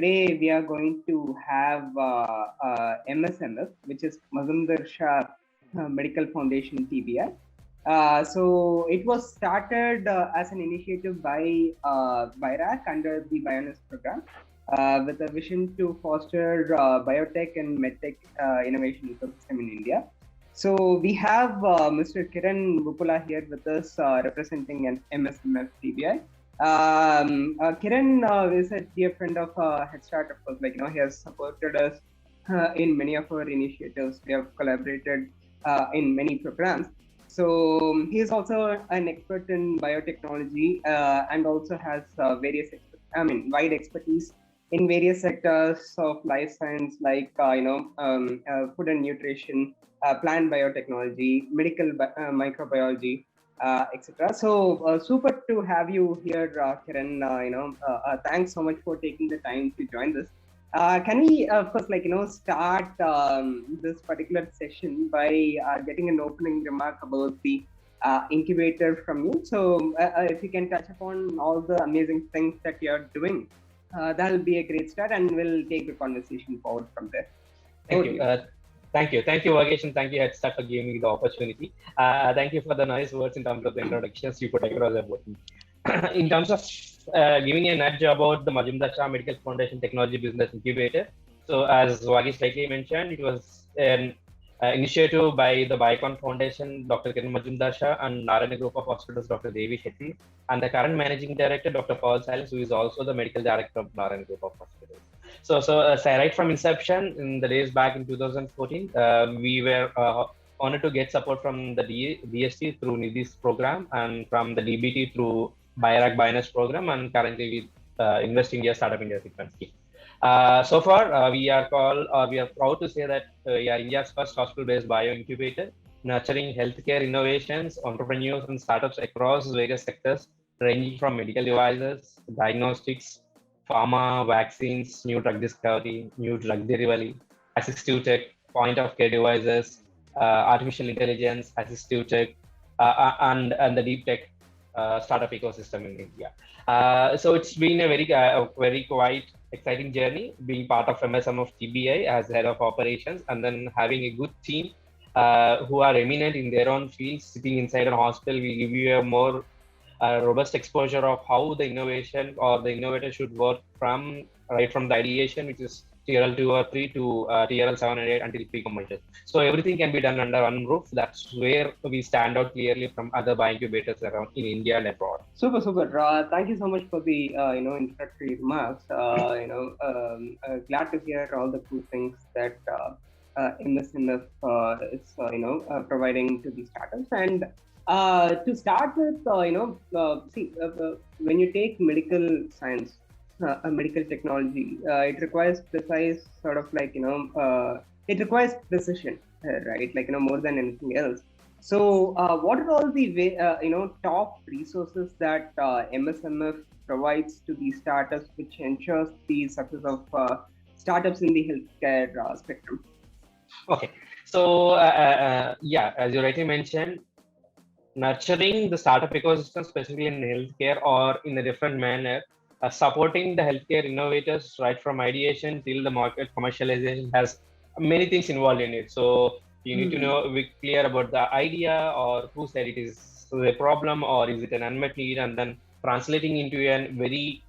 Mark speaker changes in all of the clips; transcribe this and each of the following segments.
Speaker 1: today we are going to have MSMF, which is Mazumdar Shah Medical Foundation TBI. So it was started as an initiative by BIRAC under the Bionis program with a vision to foster biotech and medtech innovation ecosystem in India. So we have Mr. Kiran Vuppala here with us representing an MSMF-TBI. Kiran is a dear friend of Headstart, of course. He has supported us in many of our initiatives. We have collaborated in many programs. So he is also an expert in biotechnology and also has wide expertise in various sectors of life science, like food and nutrition, plant biotechnology, medical microbiology, etc. So super to have you here, Kiran. Thanks so much for taking the time to join this. Can we, of course, start this particular session by getting an opening remark about the incubator from you? So if you can touch upon all the amazing things that you're doing, that'll be a great start, and we'll take the conversation forward from there.
Speaker 2: Thank you. Thank you, Vagesh, and thank you, Headstart, for giving me the opportunity. Thank you for the nice words in terms of the introductions you put across about me. In terms of giving a nudge about the Mazumdar Shah Medical Foundation Technology Business Incubator. So as Vagesh rightly mentioned, it was an initiative by the Biocon Foundation, Dr. Kiran Mazumdar Shah, and Narayana Group of Hospitals, Dr. Devi Shetty, and the current Managing Director, Dr. Paul Salis, who is also the Medical Director of Narayana Group of Hospitals. So right from inception, in the days back in 2014, we were honored to get support from the DST through NIDI's program and from the DBT through BIRAC Bionis program, and currently with Invest India Startup India Sequence scheme. So far, we are proud to say that we are India's first hospital-based bio incubator, nurturing healthcare innovations, entrepreneurs, and startups across various sectors, ranging from medical devices, diagnostics, pharma, vaccines, new drug discovery, new drug delivery, assistive tech, point-of-care devices, artificial intelligence, assistive tech, and the deep tech startup ecosystem in India. So it's been a very quite exciting journey being part of MSMF-TBI as head of operations, and then having a good team who are eminent in their own fields. Sitting inside a hospital will give you a more robust exposure of how the innovation or the innovator should work right from the ideation, which is TRL 2 or 3 to TRL 7 and 8 until pre-commercial. So everything can be done under one roof. That's where we stand out clearly from other bio-incubators around in India and abroad.
Speaker 1: Super. Thank you so much for the introductory remarks. Glad to hear all the cool things that MSMF is providing to the startups. And to start with, when you take medical science, medical technology, it requires precise it requires precision, right? More than anything else. So what are all the top resources that MSMF provides to the startups, which ensures the success of startups in the healthcare spectrum?
Speaker 2: Okay, so as you rightly mentioned, nurturing the startup ecosystem, especially in healthcare or in a different manner, supporting the healthcare innovators right from ideation till the market commercialization has many things involved in it. So you need to be clear about the idea, or who said it is a problem, or is it an unmet need, and then translating into a very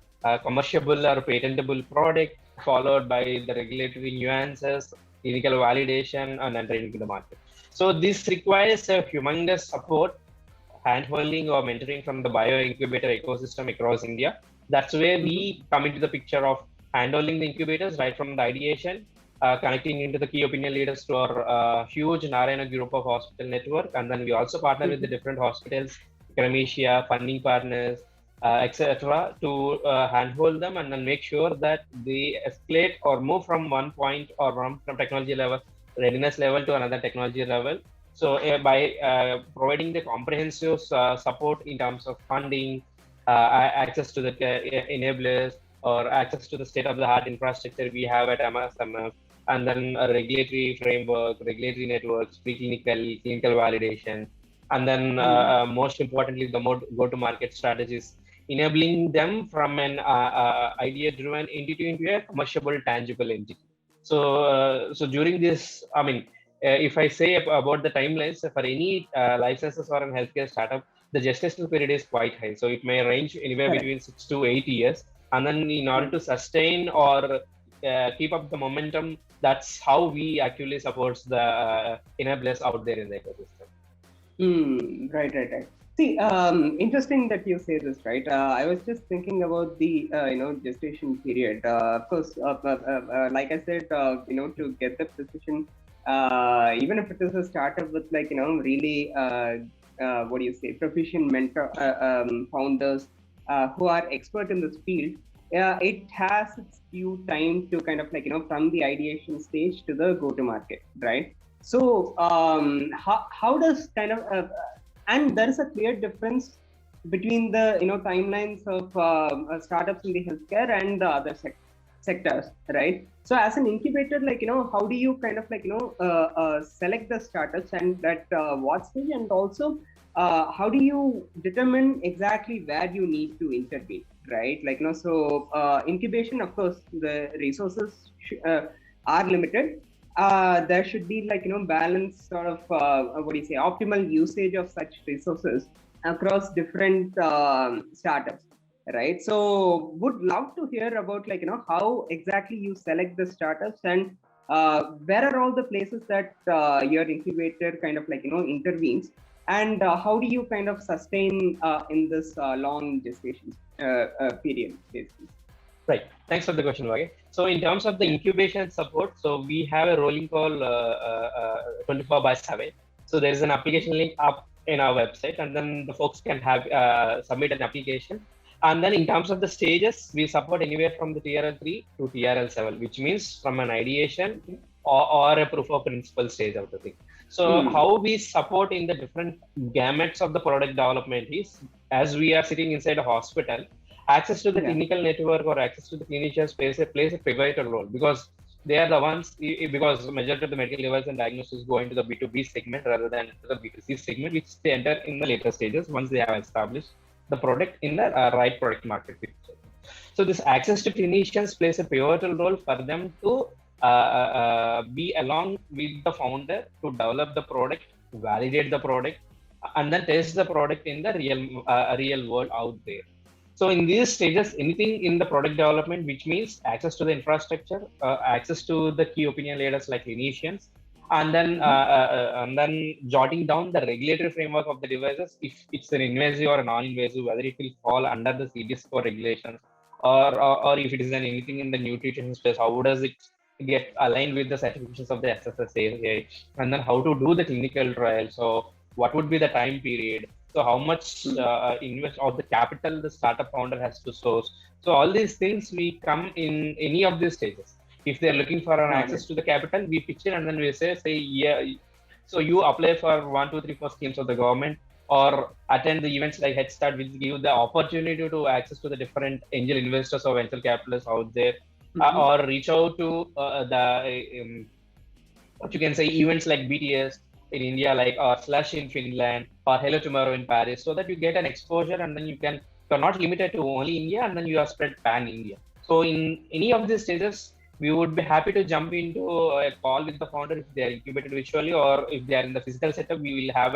Speaker 2: commerciable or patentable product, followed by the regulatory nuances, clinical validation, and entering into the market. So this requires a humongous support, hand-holding or mentoring from the bio-incubator ecosystem across India. That's where we come into the picture of handling the incubators right from the ideation, connecting into the key opinion leaders to our huge Narayana Group of Hospital network. And then we also partner with the different hospitals, Cremicia, funding partners, etc., to handhold them and then make sure that they escalate or move from one point or from technology level, readiness level to another technology level. So by providing the comprehensive support in terms of funding, access to the enablers, or access to the state-of-the-art infrastructure we have at MSMF, and then a regulatory framework, regulatory networks, preclinical, clinical validation, and then most importantly, the go-to-market strategies enabling them from an idea-driven entity into a commercial, tangible entity. So during this, I mean, if I say about the timelines for any licenses or an healthcare startup, the gestation period is quite high. So it may range anywhere between 6 to 8 years. And then in order to sustain or keep up the momentum, that's how we actually support the enablers out there in the ecosystem.
Speaker 1: Right. See, interesting that you say this, right? I was just thinking about the gestation period. Of course, like I said, to get the position, even if it is a startup with really what do you say, proficient mentor founders who are expert in this field. It has its due time to kind of from the ideation stage to the go-to-market, right? So how does kind of and there is a clear difference between the timelines of startups in the healthcare and the other sectors, right? So as an incubator, how do you kind of select the startups and at what stage, and also how do you determine exactly where you need to intervene, right? So incubation, of course, the resources are limited. There should be balanced sort of what do you say, optimal usage of such resources across different startups, right? So would love to hear about how exactly you select the startups, and where are all the places that your incubator kind of intervenes, and how do you kind of sustain in this long gestation period, basically?
Speaker 2: Right. Thanks for the question, Vage. So in terms of the incubation support, so we have a rolling call 24/7. So there is an application link up in our website, and then the folks can have submit an application. And then in terms of the stages, we support anywhere from the TRL3 to TRL7, which means from an ideation or a proof of principle stage of the thing. So how we support in the different gamuts of the product development is, as we are sitting inside a hospital, access to the clinical network or access to the clinicians plays a pivotal role, because they are the ones, because the majority of the medical device and diagnosis go into the B2B segment rather than the B2C segment, which they enter in the later stages once they have established the product in the right product market fit. So this access to clinicians plays a pivotal role for them to be along with the founder to develop the product, validate the product, and then test the product in the real world out there. So in these stages, anything in the product development, which means access to the infrastructure, access to the key opinion leaders like clinicians, and then jotting down the regulatory framework of the devices, if it's an invasive or a non-invasive, whether it will fall under the CDSCO regulations, or if it is anything in the nutrition space, how does it get aligned with the certifications of the SSSAI, and then how to do the clinical trial. So what would be the time period? So how much invest or the capital the startup founder has to source. So all these things we come in any of these stages. If they're looking for an access to the capital, we pitch it and then we say yeah. So you apply for 1, 2, 3, 4 schemes of the government, or attend the events like Headstart, which give the opportunity to access to the different angel investors or venture capitalists out there, or reach out to the what you can say events like BTS in India, like Slush in Finland, or Hello Tomorrow in Paris, so that you get an exposure, and then you're not limited to only India, and then you are spread pan India. So in any of these stages, we would be happy to jump into a call with the founder if they are incubated virtually, or if they are in the physical setup, we will have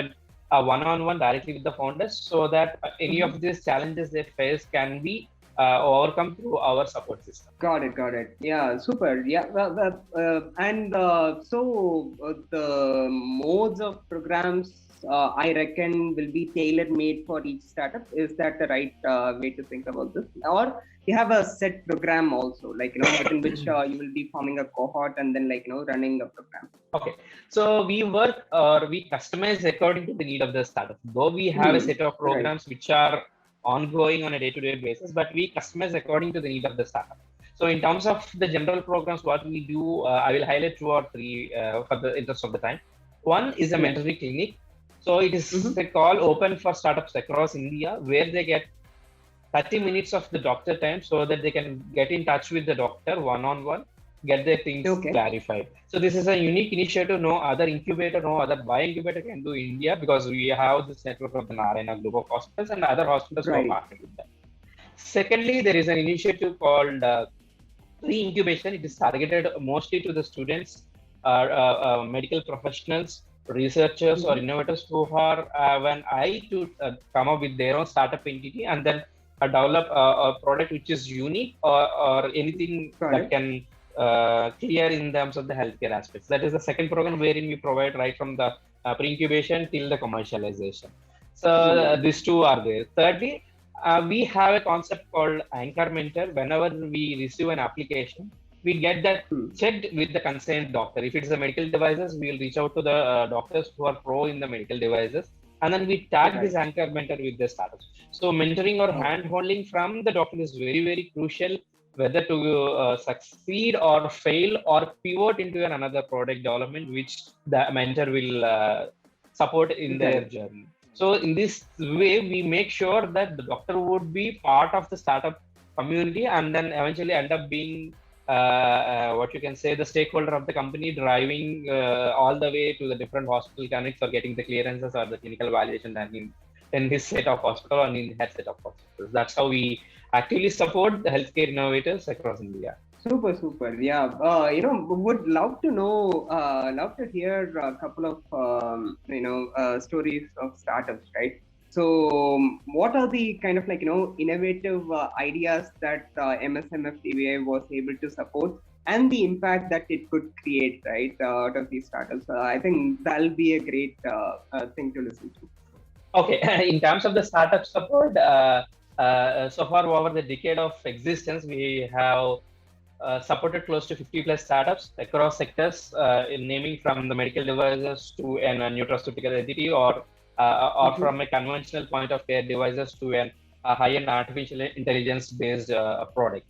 Speaker 2: a one-on-one directly with the founders, so that any of these challenges they face can be overcome through our support system.
Speaker 1: Got it. Yeah, super. Yeah, and so the modes of programs, I reckon, will be tailor-made for each startup. Is that the right way to think about this? Or you have a set program also, within which you will be forming a cohort and then running a program?
Speaker 2: Okay, so we work or we customize according to the need of the startup. Though we have a set of programs which are ongoing on a day-to-day basis, but we customize according to the need of the startup. So in terms of the general programs, what we do, I will highlight 2 or 3 for the interest of the time. One is a mentoring clinic. So it is a call open for startups across India, where they get 30 minutes of the doctor time, so that they can get in touch with the doctor one-on-one, get their things clarified. So this is a unique initiative. No other incubator, no other bio-incubator can do in India, because we have this network of the Narayana group of hospitals and other hospitals who are partnered with them. Secondly, there is an initiative called pre-incubation. It is targeted mostly to the students, medical professionals, researchers, or innovators who are an eye to come up with their own startup entity and then develop a product which is unique or anything that can clear in terms of the healthcare aspects. That is the second program wherein we provide right from the pre-incubation till the commercialization. So these two are there. Thirdly, we have a concept called anchor mentor. Whenever we receive an application, we get that checked with the concerned doctor. If it's a medical devices, we will reach out to the doctors who are pro in the medical devices, and then we tag this anchor mentor with the startups. So mentoring or hand holding from the doctor is very, very crucial, whether to succeed or fail or pivot into another product development, which the mentor will support in their journey. So in this way, we make sure that the doctor would be part of the startup community and then eventually end up being what you can say the stakeholder of the company, driving all the way to the different hospital clinics for getting the clearances or the clinical validation and in his set of hospital and in her set of hospitals. That's how we actively support the healthcare innovators across India.
Speaker 1: Super. Yeah. Would love to know, love to hear a couple of, stories of startups, right? So what are the kind of innovative ideas that MSMF-TBI was able to support and the impact that it could create, right, out of these startups? I think that'll be a great thing to listen to.
Speaker 2: Okay. In terms of the startup support, so far over the decade of existence, we have supported close to 50 plus startups across sectors, naming from the medical devices to a nutraceutical entity or from a conventional point of care devices to a high-end artificial intelligence based product.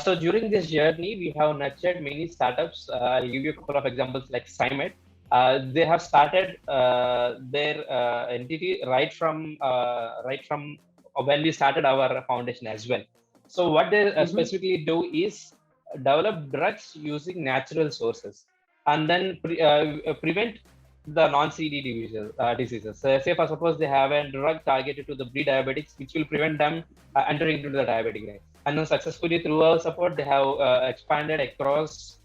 Speaker 2: So during this journey, we have nurtured many startups. I'll give you a couple of examples like Cymed. They have started their entity right from when we started our foundation as well. So what they specifically do is develop drugs using natural sources and then prevent the non-CD diseases. Say for suppose they have a drug targeted to the pre-diabetics, which will prevent them entering into the diabetic range. And then successfully through our support, they have expanded across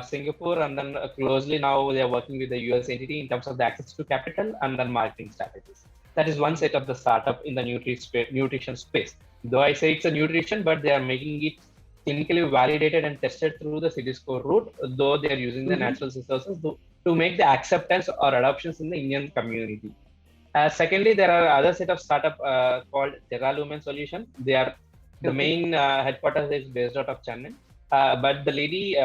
Speaker 2: Singapore, and then closely now they are working with the US entity in terms of the access to capital and then marketing strategies. That is one set of the startup in the nutrition space. Though I say it's a nutrition, but they are making it clinically validated and tested through the CD score route, though they are using the natural resources to make the acceptance or adoptions in the Indian community. Secondly, there are other set of startup called Terra Lumen Solution. They are the main headquarters is based out of Chennai, but the lady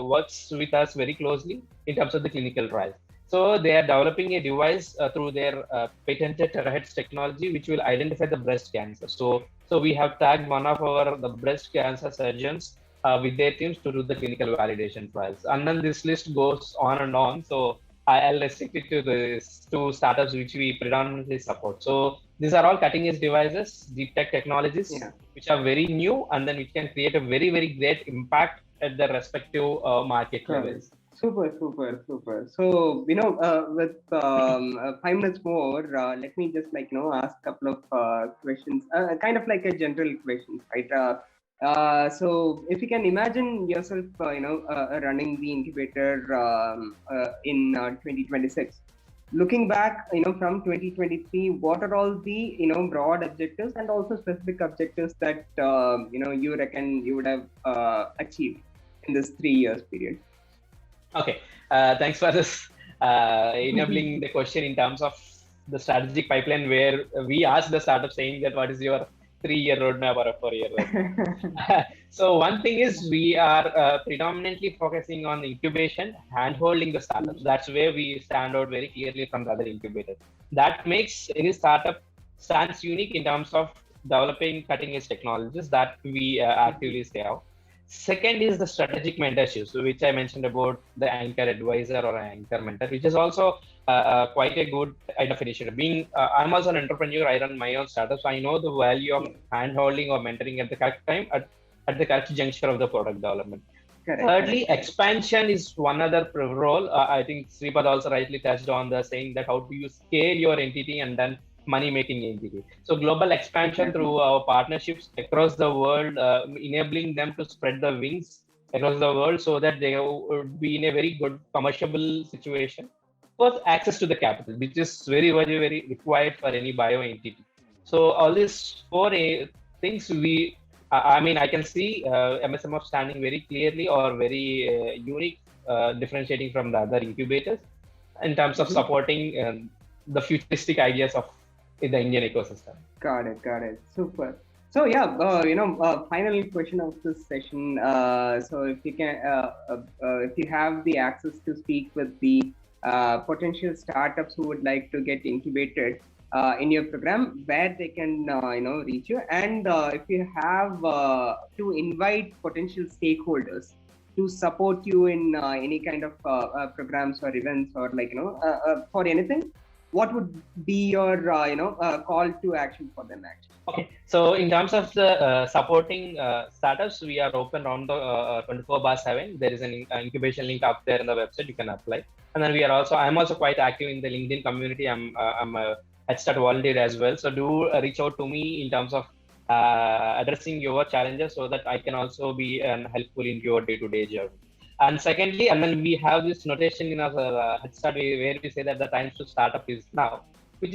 Speaker 2: works with us very closely in terms of the clinical trials. So they are developing a device through their patented terahertz technology, which will identify the breast cancer. So we have tagged one of the breast cancer surgeons with their teams to do the clinical validation trials. And then this list goes on and on. So I'll restrict it to these two startups which we predominantly support. So these are all cutting edge devices, deep tech technologies, which are very new and then which can create a very, very great impact at the respective market levels.
Speaker 1: Super. So, with 5 minutes more, let me just ask a couple of questions, kind of like a general questions, right? So if you can imagine yourself, running the incubator in 2026, looking back, from 2023, what are all the, broad objectives and also specific objectives that, you reckon you would have achieved in this 3 years period?
Speaker 2: Okay, thanks for this enabling the question in terms of the strategic pipeline, where we ask the startup saying that what is your 3-year roadmap or a 4-year roadmap. So one thing is we are predominantly focusing on incubation, hand-holding the startups. That's where we stand out very clearly from the other incubators. That makes any startup stands unique in terms of developing cutting-edge technologies that we actively stay out. Second is the strategic mentorship, so which I mentioned about the anchor advisor or anchor mentor, which is also quite a good kind of initiative. Being I'm also an entrepreneur, I run my own startup, so I know the value of hand-holding or mentoring at the correct time, at the correct juncture of the product development. Thirdly, expansion is one other role. I think Sripad also rightly touched on the saying that how do you scale your entity and then money-making entity. So global expansion through our partnerships across the world, enabling them to spread the wings across the world so that they would be in a very good commercial situation. First, access to the capital, which is very, very, very required for any bio entity. So all these four things I mean, I can see MSMF standing very clearly or very unique, differentiating from the other incubators in terms of supporting the futuristic ideas of the Indian ecosystem.
Speaker 1: Got it. Super. So yeah, final question of this session. So if you can, if you have the access to speak with the potential startups who would like to get incubated in your program, where they can reach you, and if you have to invite potential stakeholders to support you in any kind of programs or events or for anything, what would be your call to action for them actually?
Speaker 2: Okay, so in terms of the supporting startups, we are open around the 24/7. There is an incubation link up there in the website. You can apply. And then I'm also quite active in the LinkedIn community. I'm a Headstart volunteer as well. So do reach out to me in terms of addressing your challenges so that I can also be helpful in your day-to-day journey. And secondly, and then we have this notation in our Headstart where we say that the time to startup is now, which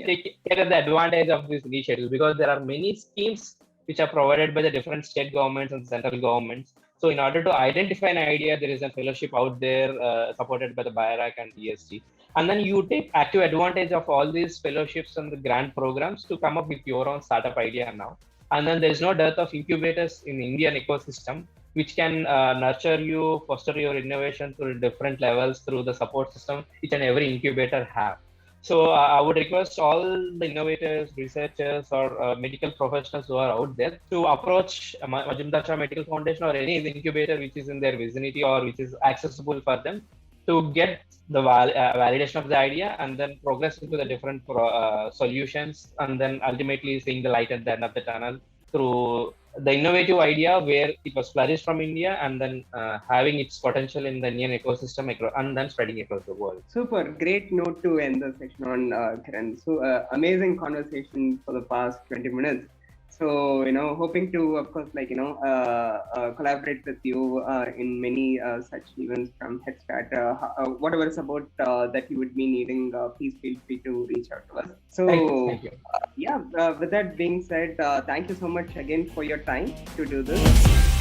Speaker 2: take care of the advantage of this initiative, because there are many schemes which are provided by the different state governments and central governments. So in order to identify an idea, there is a fellowship out there supported by the BIRAC and ESG. And then you take active advantage of all these fellowships and the grant programs to come up with your own startup idea now. And then there is no dearth of incubators in the Indian ecosystem, which can nurture you, foster your innovation through different levels through the support system each and every incubator have. So I would request all the innovators, researchers, or medical professionals who are out there to approach Majumdar Shah Medical Foundation or any incubator which is in their vicinity or which is accessible for them to get the validation of the idea and then progress into the different solutions, and then ultimately seeing the light at the end of the tunnel through the innovative idea where it was flourished from India and then having its potential in the Indian ecosystem and then spreading across the world.
Speaker 1: Super. Great note to end the section on, Kiran. So amazing conversation for the past 20 minutes. So, hoping to, of course, collaborate with you in many such events from Headstart. Whatever support that you would be needing, please feel free to reach out to us. So,
Speaker 2: thank you.
Speaker 1: With that being said, thank you so much again for your time to do this.